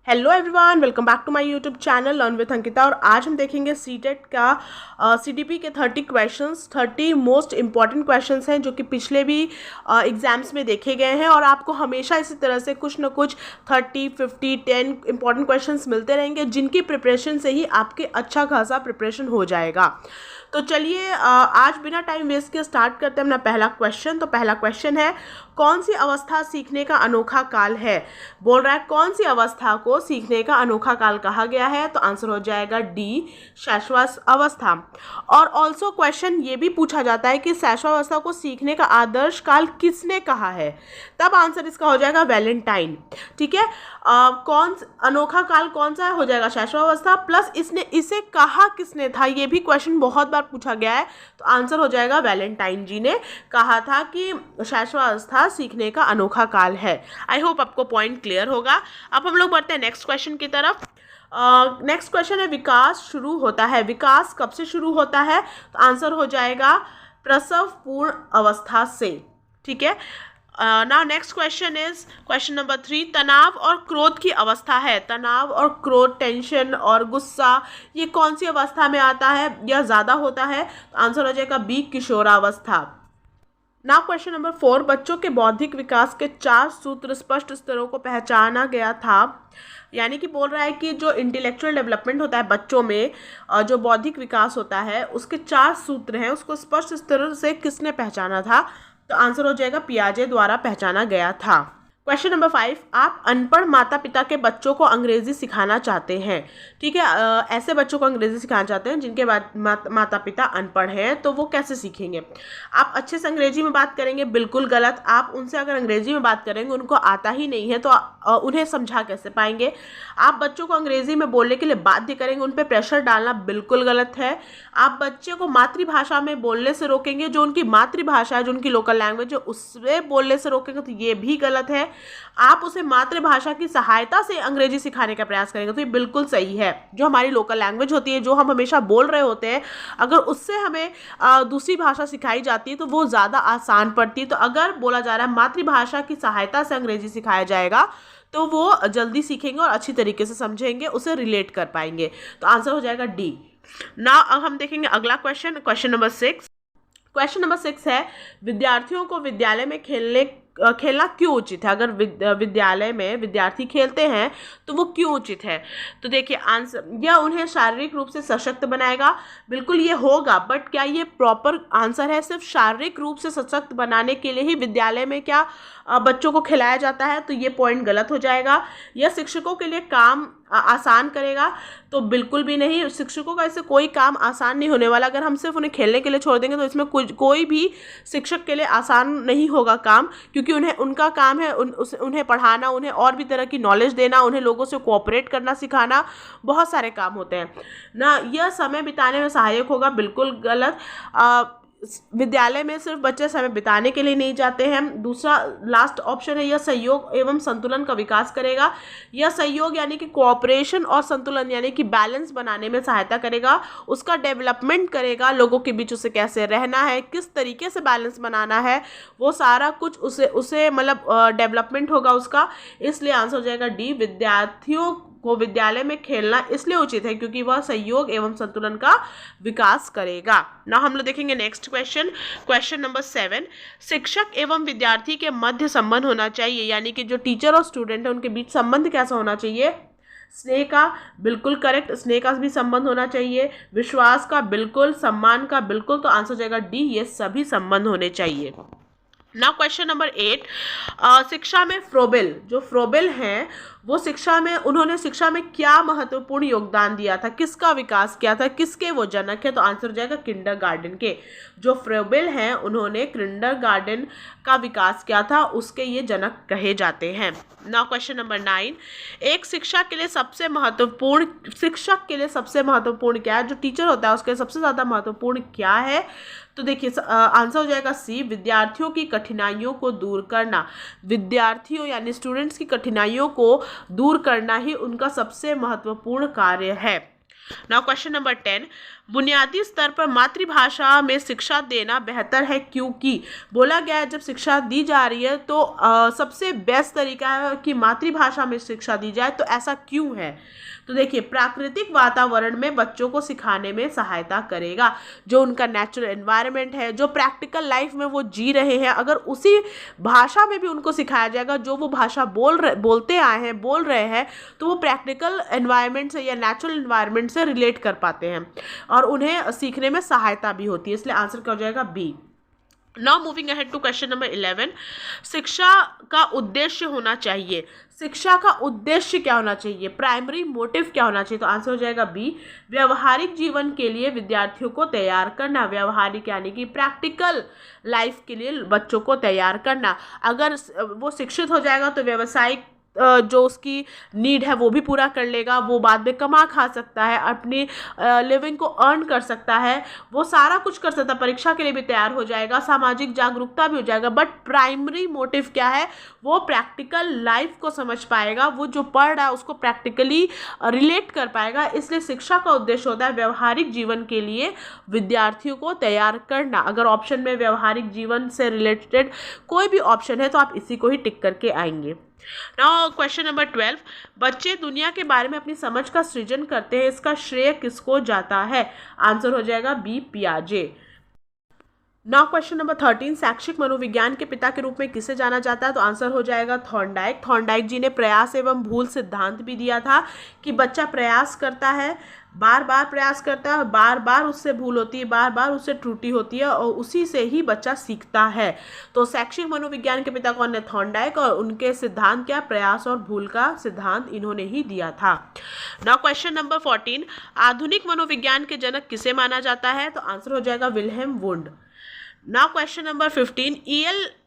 Hello everyone, welcome back to my YouTube channel learn with Ankita. और आज हम देखेंगे सीटेट का सीटीपी के 30 क्वेश्चंस, 30 मोस्ट इंपॉर्टेंट क्वेश्चंस हैं जो कि पिछले भी एग्जाम्स में देखे गए हैं और आपको हमेशा इसी तरह से कुछ ना कुछ 30, 50, 10 इंपॉर्टेंट क्वेश्चंस मिलते रहेंगे जिनकी प्रिपरेशन से ही आपके अच्छा खासा प्रिपरेशन हो जाएगा। तो चलिए आज बिना टाइम वेस्ट के स्टार्ट करते हैं अपना पहला क्वेश्चन। तो पहला क्वेश्चन है, कौन सी अवस्था सीखने का अनोखा काल है? बोल रहा है कौन सी अवस्था को सीखने का अनोखा काल कहा गया है? तो आंसर हो जाएगा डी, शैशवास अवस्था। और ऑल्सो क्वेश्चन ये भी पूछा जाता है कि शैशवावस्था को सीखने का आदर्श काल किसने कहा है? तब आंसर इसका हो जाएगा वैलेंटाइन। ठीक है, कौन अनोखा काल कौन सा हो जाएगा? शैशवावस्था प्लस इसने इसे कहा किसने था, ये भी क्वेश्चन बहुत बार पूछा गया है। तो आंसर हो जाएगा वैलेंटाइन जी ने कहा था कि शैशवावस्था सीखने का अनोखा काल है। आई होप आपको पॉइंट क्लियर होगा। अब हम लोग बढ़ते हैं नेक्स्ट क्वेश्चन की तरफ। नेक्स्ट क्वेश्चन है, विकास शुरू होता है, विकास कब से शुरू होता है? तो आंसर हो जाएगा प्रसव पूर्ण अवस्था से। ठीक है, now next question is question number 3, तनाव और क्रोध की अवस्था है। तनाव और क्रोध, टेंशन और गुस्सा, ये कौन सी अवस्था में आता है या ज़्यादा होता है? तो आंसर हो जाएगा बी, किशोरावस्था। नाउ क्वेश्चन नंबर 4, बच्चों के बौद्धिक विकास के 4 सूत्र स्पष्ट स्तरों को पहचाना गया था। यानी कि बोल रहा है कि जो इंटेलेक्चुअल डेवलपमेंट होता है बच्चों में, जो बौद्धिक विकास होता है, उसके 4 सूत्र हैं, उसको स्पष्ट स्तर से किसने पहचाना था? तो आंसर हो जाएगा पियाजे द्वारा पहचाना गया था। क्वेश्चन नंबर 5, आप अनपढ़ माता पिता के बच्चों को अंग्रेजी सिखाना चाहते हैं। ठीक है, ऐसे बच्चों को अंग्रेजी सिखाना चाहते हैं जिनके माता पिता अनपढ़ हैं, तो वो कैसे सीखेंगे? आप अच्छे से अंग्रेजी में बात करेंगे? बिल्कुल गलत। आप उनसे अगर अंग्रेजी में बात करेंगे, उनको आता ही नहीं है, तो उन्हें समझा कैसे पाएंगे? आप बच्चों को अंग्रेजी में बोलने के लिए बाध्य करेंगे, उन पर प्रेशर डालना बिल्कुल गलत है। आप बच्चे को मातृभाषा में बोलने से रोकेंगे, जो उनकी मातृभाषा है, जो उनकी लोकल लैंग्वेज है, उससे बोलने से रोकेंगे, तो ये भी गलत है। आप उसे मातृभाषा की सहायता से अंग्रेजी सिखाने का प्रयास करेंगे, तो ये बिल्कुल सही है। जो हमारी लोकल लैंग्वेज होती है, जो हम हमेशा बोल रहे होते हैं, अगर उससे हमें दूसरी भाषा सिखाई जाती है तो वो ज़्यादा आसान पड़ती है। तो अगर बोला जा रहा है मातृभाषा की सहायता से अंग्रेजी सिखाया जाएगा तो वो जल्दी सीखेंगे और अच्छी तरीके से समझेंगे, उसे रिलेट कर पाएंगे। तो आंसर हो जाएगा डी। ना अब हम देखेंगे अगला question, question number 6। Question number 6 है, विद्यार्थियों को विद्यालय में खेलना क्यों उचित है? अगर विद्यालय में विद्यार्थी खेलते हैं तो वो क्यों उचित है? तो देखिए आंसर, यह उन्हें शारीरिक रूप से सशक्त बनाएगा। बिल्कुल ये होगा, बट क्या ये प्रॉपर आंसर है? सिर्फ शारीरिक रूप से सशक्त बनाने के लिए ही विद्यालय में क्या बच्चों को खिलाया जाता है? तो ये पॉइंट गलत हो जाएगा। यह शिक्षकों के लिए काम आसान करेगा? तो बिल्कुल भी नहीं। शिक्षकों का इससे कोई काम आसान नहीं होने वाला। अगर हम सिर्फ उन्हें खेलने के लिए छोड़ देंगे तो इसमें कोई भी शिक्षक के लिए आसान नहीं होगा काम, क्योंकि उनका काम है उन्हें पढ़ाना, उन्हें और भी तरह की नॉलेज देना, उन्हें लोगों से कोऑपरेट करना सिखाना, बहुत सारे काम होते हैं ना। यह समय बिताने में सहायक होगा? बिल्कुल गलत। विद्यालय में सिर्फ बच्चे समय बिताने के लिए नहीं जाते हैं। दूसरा लास्ट ऑप्शन है, यह सहयोग एवं संतुलन का विकास करेगा। यह सहयोग यानी कि कोऑपरेशन और संतुलन यानी कि बैलेंस बनाने में सहायता करेगा, उसका डेवलपमेंट करेगा, लोगों के बीच उसे कैसे रहना है, किस तरीके से बैलेंस बनाना है, वो सारा कुछ उसे मतलब डेवलपमेंट होगा उसका। इसलिए आंसर हो जाएगा डी, विद्यार्थियों को विद्यालय में खेलना इसलिए उचित है क्योंकि वह सहयोग एवं संतुलन का विकास करेगा। ना हम लोग देखेंगे नेक्स्ट क्वेश्चन, क्वेश्चन नंबर 7, शिक्षक एवं विद्यार्थी के मध्य संबंध होना चाहिए, यानी कि जो टीचर और स्टूडेंट है उनके बीच संबंध कैसा होना चाहिए? स्नेह का, बिल्कुल करेक्ट, स्नेह का भी संबंध होना चाहिए। विश्वास का, बिल्कुल। सम्मान का, बिल्कुल। तो आंसर हो जाएगा डी, ये सभी संबंध होने चाहिए। नाउ क्वेश्चन नंबर 8, शिक्षा में फ्रोबेल, जो फ्रोबेल हैं वो उन्होंने शिक्षा में क्या महत्वपूर्ण योगदान दिया था? किसका विकास किया था? किसके वो जनक है? तो आंसर हो जाएगा किंडरगार्टन के। जो फ्रोबेल हैं उन्होंने किंडरगार्टन का विकास किया था, उसके ये जनक कहे जाते हैं। नाउ क्वेश्चन नंबर 9, एक शिक्षक के लिए सबसे महत्वपूर्ण क्या है? जो टीचर होता है उसके सबसे ज़्यादा महत्वपूर्ण क्या है? तो देखिए आंसर हो जाएगा सी, विद्यार्थियों की कठिनाइयों को दूर करना। विद्यार्थियों यानी स्टूडेंट्स की कठिनाइयों को दूर करना ही उनका सबसे महत्वपूर्ण कार्य है। नाउ क्वेश्चन नंबर 10, बुनियादी स्तर पर मातृभाषा में शिक्षा देना बेहतर है, क्योंकि बोला गया है जब शिक्षा दी जा रही है तो सबसे बेस्ट तरीका है कि मातृभाषा में शिक्षा दी जाए। तो ऐसा क्यों है? तो देखिए, प्राकृतिक वातावरण में बच्चों को सिखाने में सहायता करेगा। जो उनका नेचुरल एनवायरनमेंट है, जो प्रैक्टिकल लाइफ में वो जी रहे हैं, अगर उसी भाषा में भी उनको सिखाया जाएगा जो वो भाषा बोलते आए हैं, बोल रहे हैं, तो वो प्रैक्टिकल एनवायरनमेंट से या नेचुरल एनवायरनमेंट से रिलेट कर पाते हैं और उन्हें सीखने में सहायता भी होती है। इसलिए आंसर क्या हो जाएगा? B. Now moving ahead to question number 11, शिक्षा का उद्देश्य होना चाहिए। शिक्षा का उद्देश्य क्या होना चाहिए? प्राइमरी मोटिव क्या होना चाहिए? तो आंसर हो जाएगा बी, व्यवहारिक जीवन के लिए विद्यार्थियों को तैयार करना। व्यवहारिक यानी कि प्रैक्टिकल लाइफ के लिए बच्चों को तैयार करना। अगर वो शिक्षित हो जाएगा तो व्यवसायिक जो उसकी नीड है वो भी पूरा कर लेगा, वो बाद में कमा खा सकता है, अपनी लिविंग को अर्न कर सकता है, वो सारा कुछ कर सकता है, परीक्षा के लिए भी तैयार हो जाएगा, सामाजिक जागरूकता भी हो जाएगा। बट प्राइमरी मोटिव क्या है? वो प्रैक्टिकल लाइफ को समझ पाएगा, वो जो पढ़ रहा है उसको प्रैक्टिकली रिलेट कर पाएगा। इसलिए शिक्षा का उद्देश्य होता है व्यवहारिक जीवन के लिए विद्यार्थियों को तैयार करना। अगर ऑप्शन में व्यवहारिक जीवन से रिलेटेड कोई भी ऑप्शन है तो आप इसी को ही टिक करके आएंगे। नाउ क्वेश्चन नंबर 12, बच्चे दुनिया के बारे में अपनी समझ का सृजन करते हैं, इसका श्रेय किसको जाता है? आंसर हो जाएगा बी, पियाजे। नाउ क्वेश्चन नंबर 13, शैक्षिक मनोविज्ञान के पिता के रूप में किसे जाना जाता है? तो आंसर हो जाएगा थॉर्नडाइक। थॉर्नडाइक जी ने प्रयास एवं भूल सिद्धांत भी दिया था कि बच्चा प्रयास करता है, बार बार प्रयास करता है, बार बार उससे भूल होती है, बार बार उससे त्रुटि होती है और उसी से ही बच्चा सीखता है। तो शैक्षिक मनोविज्ञान के पिता कौन है? थॉर्नडाइक। और उनके सिद्धांत क्या? प्रयास और भूल का सिद्धांत इन्होंने ही दिया था। नाउ क्वेश्चन नंबर 14, आधुनिक मनोविज्ञान के जनक किसे माना जाता है? तो आंसर हो जाएगा Wilhelm Wundt. Now question number 15,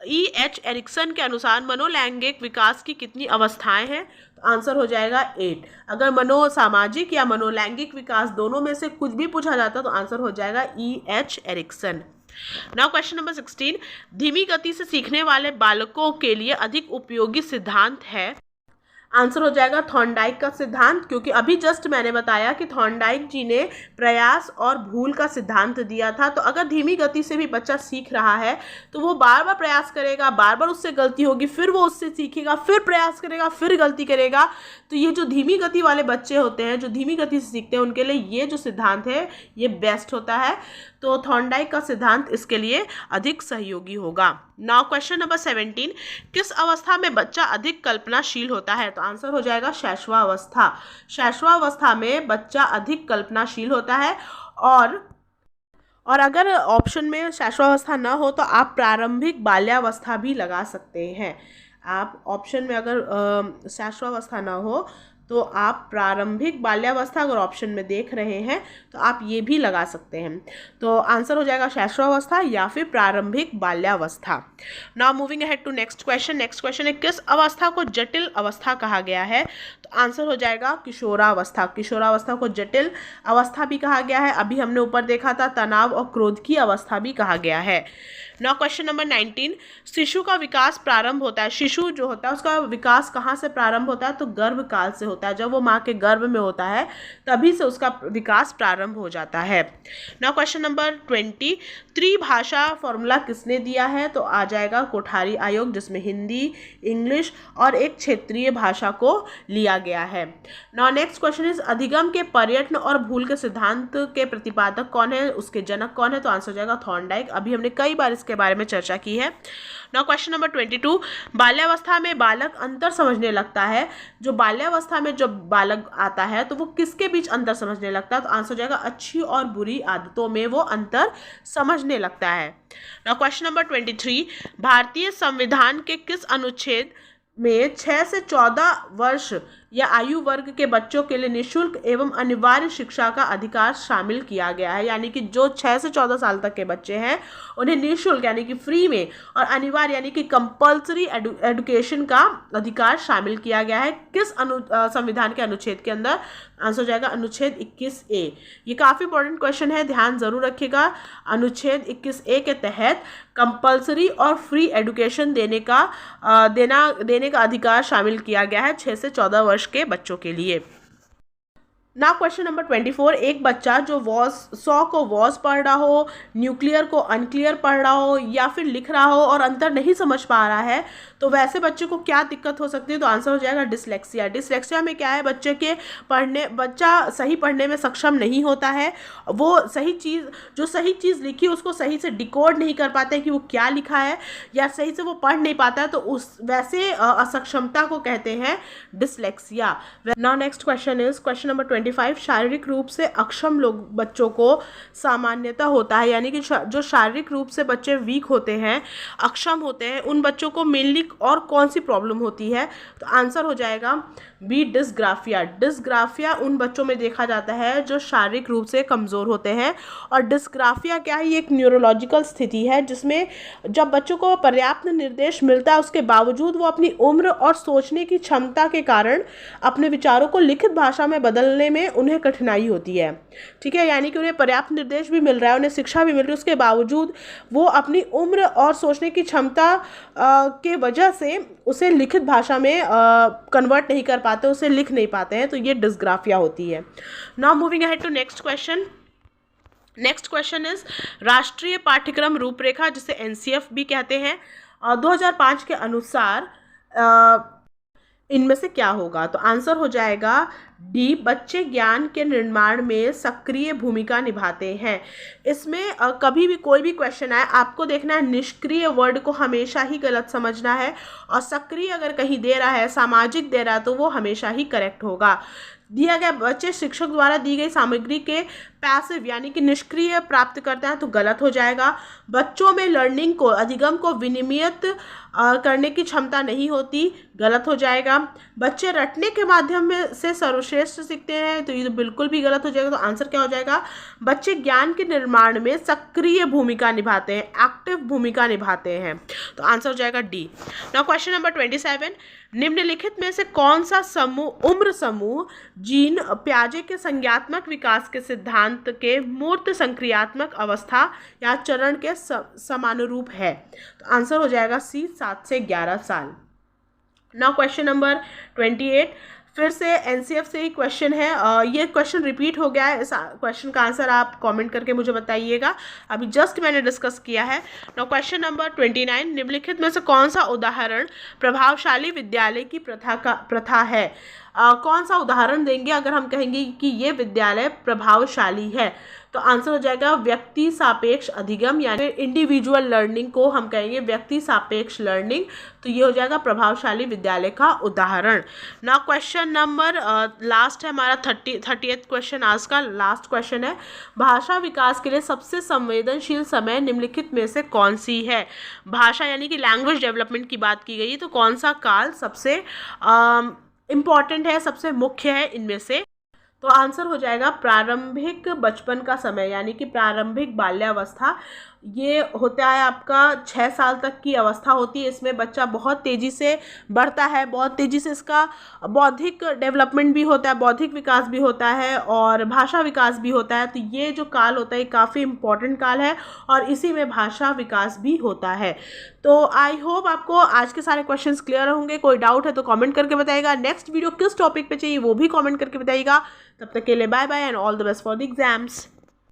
E.H. Erikson के अनुसार मनोलैंगिक विकास की कितनी अवस्थाएं हैं? तो आंसर हो जाएगा 8। अगर मनोसामाजिक या मनोलैंगिक विकास दोनों में से कुछ भी पूछा जाता तो आंसर हो जाएगा E.H. Ericsson. Now question number 16, धीमी गति से सीखने वाले बालकों के लिए अधिक उपयोगी सिद्धांत है? आंसर हो जाएगा थॉर्नडाइक का सिद्धांत, क्योंकि अभी जस्ट मैंने बताया कि थॉर्नडाइक जी ने प्रयास और भूल का सिद्धांत दिया था। तो अगर धीमी गति से भी बच्चा सीख रहा है तो वो बार बार प्रयास करेगा, बार बार उससे गलती होगी, फिर वो उससे सीखेगा, फिर प्रयास करेगा, फिर गलती करेगा। तो ये जो धीमी गति वाले बच्चे होते हैं, जो धीमी गति से सीखते हैं, उनके लिए ये जो सिद्धांत है ये बेस्ट होता है। तो थॉर्नडाइक का सिद्धांत इसके लिए अधिक सहयोगी होगा। नाउ क्वेश्चन नंबर 17, किस अवस्था में बच्चा अधिक कल्पनाशील होता है? तो आंसर हो जाएगा शैशवावस्था। शैशवावस्था में बच्चा अधिक कल्पनाशील होता है। और अगर ऑप्शन में शैशवावस्था ना हो तो आप प्रारंभिक बाल्यावस्था भी लगा सकते हैं। आप ऑप्शन में अगर शैशवावस्था ना हो तो आप प्रारंभिक बाल्यावस्था अगर ऑप्शन में देख रहे हैं तो आप ये भी लगा सकते हैं। तो आंसर हो जाएगा शैशवावस्था या फिर प्रारंभिक बाल्यावस्था। Now moving ahead to next question. Next question है, किस अवस्था को जटिल अवस्था कहा गया है? तो आंसर हो जाएगा किशोरावस्था। किशोरावस्था को जटिल अवस्था भी कहा गया है। अभी हमने ऊपर देखा था तनाव और क्रोध की अवस्था भी कहा गया है। नाउ क्वेश्चन नंबर 19, शिशु का विकास प्रारंभ होता है, शिशु जो होता है उसका विकास कहाँ से प्रारंभ होता है? तो गर्भकाल से होता है। जब वो माँ के गर्भ में होता है तभी से उसका विकास प्रारंभ हो जाता है। नाउ क्वेश्चन नंबर 20, त्रिभाषा फॉर्मूला किसने दिया है? तो आ जाएगा कोठारी आयोग, जिसमें हिंदी, इंग्लिश और एक क्षेत्रीय भाषा को लिया गया है। नाउ नेक्स्ट क्वेश्चन इज, अधिगम के पर्यटन और भूल के सिद्धांत के प्रतिपादक कौन है? उसके जनक कौन है? तो आंसर हो जाएगा थॉर्नडाइक। अभी हमने कई बार इसके बारे में चर्चा की है। नाउ क्वेश्चन नंबर 22, बाल्यावस्था में बालक अंतर समझने लगता है। जो बाल्यावस्था में जब बालक आता है तो वो किसके बीच अंतर समझने लगता है? तो आंसर हो जाएगा अच्छी और बुरी आदतों में वो अंतर समझने लगता है। नाउ क्वेश्चन नंबर 23, भारतीय संविधान के किस अनुच्छेद में 6 से 14 वर्ष या आयु वर्ग के बच्चों के लिए निःशुल्क एवं अनिवार्य शिक्षा का अधिकार शामिल किया गया है? यानी कि जो 6 से 14 साल तक के बच्चे हैं उन्हें निःशुल्क यानी कि फ्री में और अनिवार्य यानी कि कंपल्सरी एजुकेशन का अधिकार शामिल किया गया है। किस संविधान के अनुच्छेद के अंदर? आंसर हो जाएगा अनुच्छेद 21A। ये काफ़ी इंपॉर्टेंट क्वेश्चन है, ध्यान जरूर रखिएगा। अनुच्छेद 21A के तहत कंपल्सरी और फ्री एजुकेशन देने का अधिकार शामिल किया गया है 6 से 14 वर्ष के बच्चों के लिए। ना क्वेश्चन नंबर 24, एक बच्चा जो वॉज 100 को वॉज पढ़ रहा हो, न्यूक्लियर को अनक्लियर पढ़ रहा हो या फिर लिख रहा हो और अंतर नहीं समझ पा रहा है, तो वैसे बच्चे को क्या दिक्कत हो सकती है? तो आंसर हो जाएगा डिसलेक्सिया। डिसलेक्सिया में क्या है, बच्चे के बच्चा सही पढ़ने में सक्षम नहीं होता है, वो सही चीज़ लिखी उसको सही से डिकोड नहीं कर पाते कि वो क्या लिखा है, या सही से वो पढ़ नहीं पाता है, तो उस वैसे असक्षमता को कहते हैं dyslexia. Now next question is question number 25, शारीरिक रूप से अक्षम लोग बच्चों को सामान्यतः होता है, यानी कि जो शारीरिक रूप से बच्चे वीक होते हैं, अक्षम होते हैं, उन बच्चों को मेनली और कौन सी प्रॉब्लम होती है? तो आंसर हो जाएगा बी, डिस्ग्राफिया। डिस्ग्राफिया उन बच्चों में देखा जाता है जो शारीरिक रूप से कमज़ोर होते हैं। और डिस्ग्राफिया क्या है? ये एक न्यूरोलॉजिकल स्थिति है जिसमें जब बच्चों को पर्याप्त निर्देश मिलता है उसके बावजूद वो अपनी उम्र और सोचने की क्षमता के कारण अपने विचारों को लिखित भाषा में बदलने में उन्हें कठिनाई होती है। ठीक है, यानी कि उन्हें पर्याप्त निर्देश भी मिल रहा है, उन्हें शिक्षा भी मिल रही है, उसके बावजूद वो अपनी उम्र और सोचने की क्षमता के वजह से उसे लिखित भाषा में कन्वर्ट नहीं कर पाते, उसे लिख नहीं पाते हैं, तो ये डिस्ग्राफिया होती है। Now moving ahead to next question. Next question is राष्ट्रीय पाठ्यक्रम रूपरेखा, जिसे एनसीएफ भी कहते हैं, 2005 के अनुसार इनमें से क्या होगा? तो आंसर हो जाएगा डी, बच्चे ज्ञान के निर्माण में सक्रिय भूमिका निभाते हैं। इसमें कभी भी कोई भी क्वेश्चन आए, आपको देखना है निष्क्रिय वर्ड को हमेशा ही गलत समझना है, और सक्रिय अगर कहीं दे रहा है, सामाजिक दे रहा है, तो वो हमेशा ही करेक्ट होगा। दिया गया बच्चे शिक्षक द्वारा दी गई सामग्री के पैसिव यानी कि निष्क्रिय प्राप्त करते हैं, तो गलत हो जाएगा। बच्चों में लर्निंग को, अधिगम को विनियमित करने की क्षमता नहीं होती, गलत हो जाएगा। बच्चे रटने के माध्यम से सर्वश्रेष्ठ सीखते हैं, तो ये तो बिल्कुल भी गलत हो जाएगा। तो आंसर क्या हो जाएगा? बच्चे ज्ञान के निर्माण में सक्रिय भूमिका निभाते हैं, एक्टिव भूमिका निभाते हैं, तो आंसर हो जाएगा डी। नाउ क्वेश्चन नंबर 27, निम्नलिखित में से कौन सा उम्र समूह जीन प्याजे के संज्ञात्मक विकास के सिद्धांत के मूर्त संक्रियात्मक अवस्था या चरण के समानुरूप है? तो आंसर हो जाएगा सी, 7 से 11 साल। नाउ क्वेश्चन नंबर 28, फिर से एनसीएफ से ही क्वेश्चन है, ये क्वेश्चन रिपीट हो गया है, इस क्वेश्चन का आंसर आप कमेंट करके मुझे बताइएगा, अभी जस्ट मैंने डिस्कस किया है। नाउ क्वेश्चन नंबर 29, निम्नलिखित में से कौन सा उदाहरण प्रभावशाली विद्यालय की प्रथा है? कौन सा उदाहरण देंगे अगर हम कहेंगे कि ये विद्यालय प्रभावशाली है? तो आंसर हो जाएगा व्यक्ति सापेक्ष अधिगम, यानी इंडिविजुअल लर्निंग को हम कहेंगे व्यक्ति सापेक्ष लर्निंग, तो ये हो जाएगा प्रभावशाली विद्यालय का उदाहरण। ना क्वेश्चन नंबर लास्ट है हमारा 30th क्वेश्चन, आज का लास्ट क्वेश्चन है, भाषा विकास के लिए सबसे संवेदनशील समय निम्नलिखित में से कौन सी है? भाषा यानी कि लैंग्वेज डेवलपमेंट की बात की गई है, तो कौन सा काल सबसे इम्पॉर्टेंट है, सबसे मुख्य है इनमें से? तो आंसर हो जाएगा प्रारंभिक बचपन का समय, यानी कि प्रारंभिक बाल्यावस्था। ये होता है आपका 6 साल तक की अवस्था होती है, इसमें बच्चा बहुत तेज़ी से बढ़ता है, बहुत तेज़ी से इसका बौद्धिक डेवलपमेंट भी होता है, बौद्धिक विकास भी होता है और भाषा विकास भी होता है। तो ये जो काल होता है काफ़ी इम्पॉर्टेंट काल है और इसी में भाषा विकास भी होता है। तो आई होप आपको आज के सारे क्वेश्चंस क्लियर होंगे। कोई डाउट है तो कमेंट करके बताइएगा। नेक्स्ट वीडियो किस टॉपिक पे चाहिए वो भी कमेंट करके बताइएगा। तब तक के लिए bye bye and all the best for the exams.